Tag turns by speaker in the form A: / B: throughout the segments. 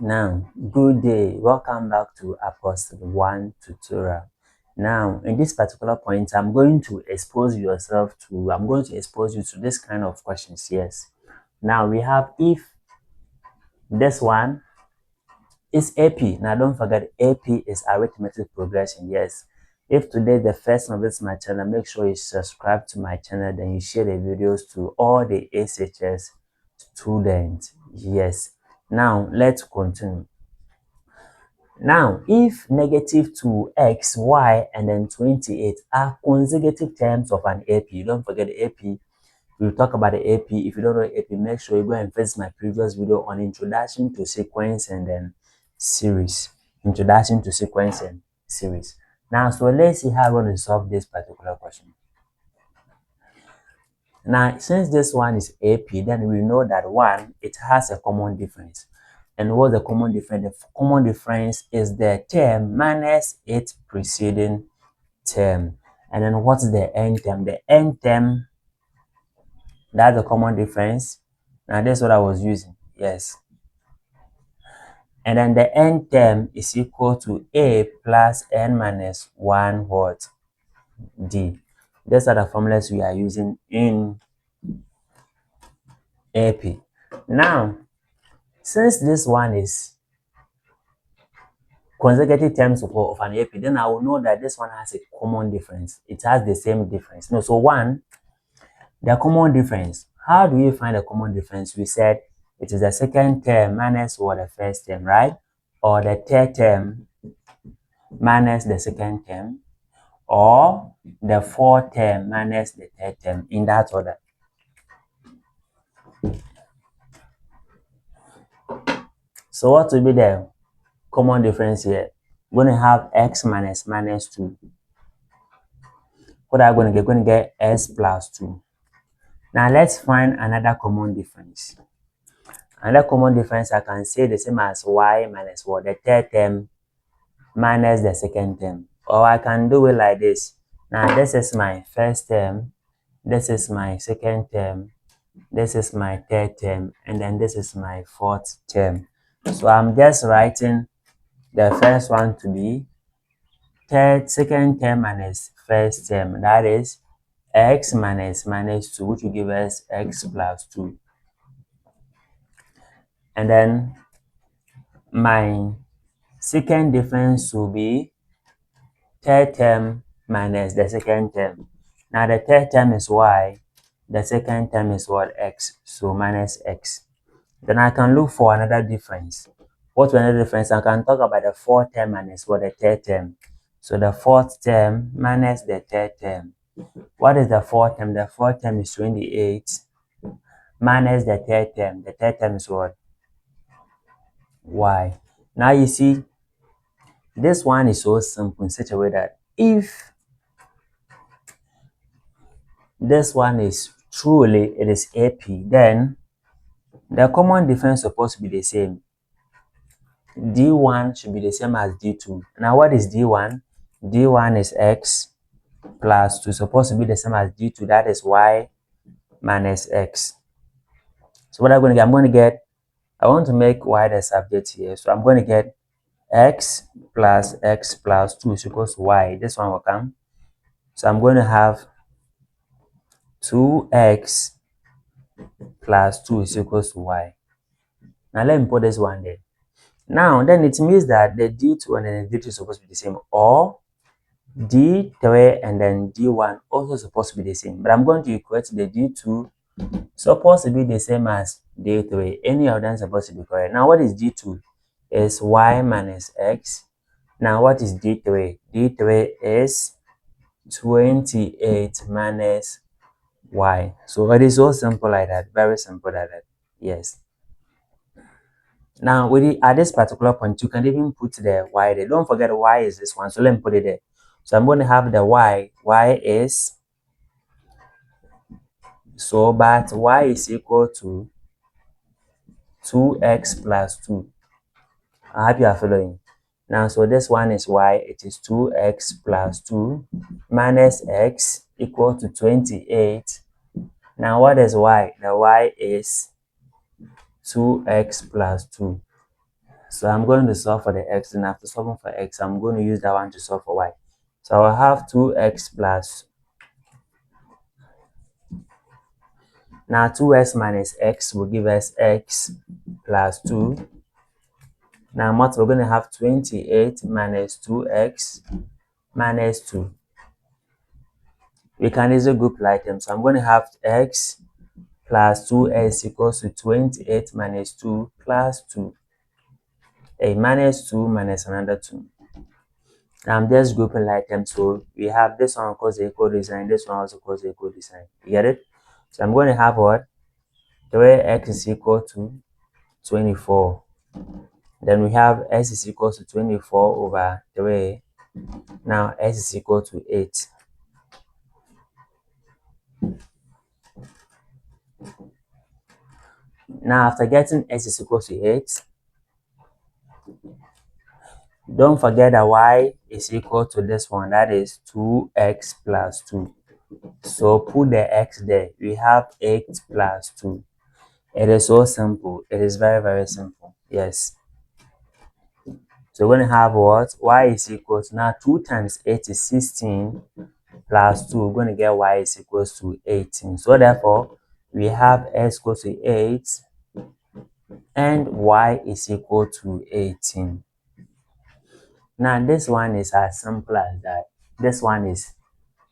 A: Now, good day. Welcome back to Apostle 1 tutorial. Now, in this particular point, I'm going to expose you to this kind of questions. Yes. Now, we have if this one is AP. Now, don't forget AP is arithmetic progression. Yes. If today is the first time visit my channel, make sure you subscribe to my channel, then you share the videos to all the SHS students. Yes. Now, let's continue. Now, if negative 2x, y, and then 28 are consecutive terms of an AP, don't forget the AP. We'll talk about the AP. If you don't know AP, make sure you go and visit my previous video on introduction to sequence and then series. Introduction to sequence and series. Now, so let's see how we're going to solve this particular question. Now, since this one is AP, then we know that one, it has a common difference. And what's the common difference? The common difference is the term minus its preceding term. And then what's the end term? The end term, that's the common difference. Now, that's what I was using. Yes. And then the end term is equal to A plus N minus 1 what? D. These are the formulas we are using in AP. Now, since this one is consecutive terms of an AP, then I will know that this one has a common difference. It has the same difference. No, so one, the common difference. How do we find the common difference? We said it is the second term minus what the first term, right? Or the third term minus the second term, or the fourth term minus the third term, in that order. So what will be the common difference here? We're going to have x minus 2. What are we going to get? We're going to get s plus 2. Now let's find another common difference. Another common difference, I can say the same as y minus what? The third term minus the second term. Or I can do it like this. Now this is my first term, this is my second term, this is my third term, and then this is my fourth term. So I'm just writing the first one to be second term minus first term. That is x minus 2, which will give us x plus 2. And then my second difference will be third term minus the second term. Now the third term is y, the second term is what? X, so minus x. Then I can look for another difference. What's another difference? I can talk about the fourth term minus what? The third term. So the fourth term minus the third term. What is the fourth term? The fourth term is 28 minus the third term. The third term is what? Y. Now you see, this one is so simple in such a way that if this one is truly it is AP, then the common difference is supposed to be the same. D1 should be the same as D2. Now what is D1? D1 is x plus 2, supposed to be the same as D2, that is y minus x. So what I'm going to get, I want to make y the subject here, so I'm going to get x plus 2 is equals to y. This one will come. So I'm going to have 2x plus 2 is equals to y. Now let me put this one there. Now then it means that the D2 and then the D2 is supposed to be the same, or D3 and then D1 also supposed to be the same. But I'm going to equate the D2 supposed to be the same as D3. Any of them is supposed to be correct. Now what is D2? Is y minus x. Now what is D3? D3 is 28 minus y. So it is so simple like that. Very simple like that. Yes. Now at this particular point, you can even put the y there. Don't forget y is this one. So let me put it there. So I'm going to have the y. Y is, so but y is equal to 2x plus 2. I hope you are following. Now, so this one is y. It is 2x plus 2 minus x equal to 28. Now, what is y? The y is 2x plus 2. So I'm going to solve for the x, and after solving for x, I'm going to use that one to solve for y. So I'll have 2x plus. Now 2x minus x will give us x plus 2. Now we're going to have 28 minus 2x minus 2. We can easily group items. So I'm going to have x plus 2x equals to 28 minus 2 plus 2. A minus 2 minus another 2. Now I'm just grouping items. So we have this one equals equal design, this one also equals equal design. You get it? So I'm going to have what? The way x is equal to 24. Then we have x is equal to 24 over 3. Now x is equal to 8. Now after getting x is equal to 8, don't forget that y is equal to this one, that is 2x plus 2. So put the x there. We have 8 plus 2. It is so simple. It is very, very simple. Yes. So we're going to have what? Y is equal to, now 2 times 8 is 16 plus 2. We're going to get y is equal to 18. So therefore, we have x equals to 8 and y is equal to 18. Now this one is as simple as that. This one is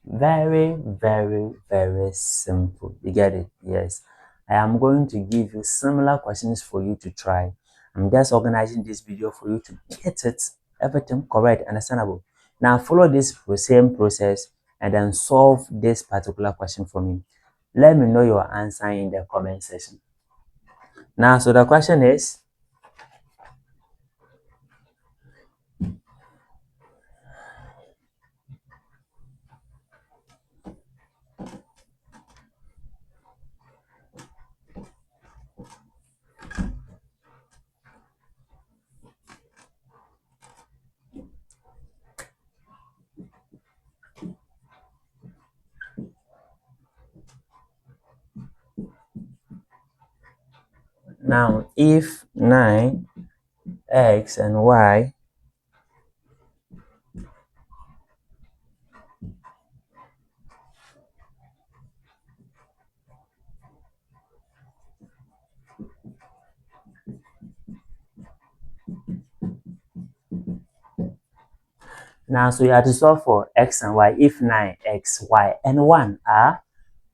A: very, very, very simple. You get it? Yes. I am going to give you similar questions for you to try. I'm just organizing this video for you to get it, everything correct, understandable. Now follow this same process and then solve this particular question for me. Let me know your answer in the comment section. Now, so the question is, now if 9x and y now, so you have to solve for x and y if 9x, y, and 1 are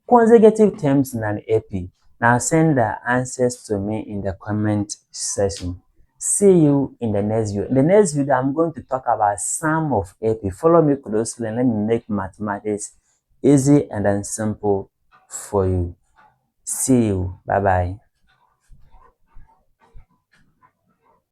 A: consecutive terms in an AP. Now send the answers to me in the comment section. See you in the next video. In the next video, I'm going to talk about sum of AP. Follow me closely and let me make mathematics easy and then simple for you. See you. Bye-bye.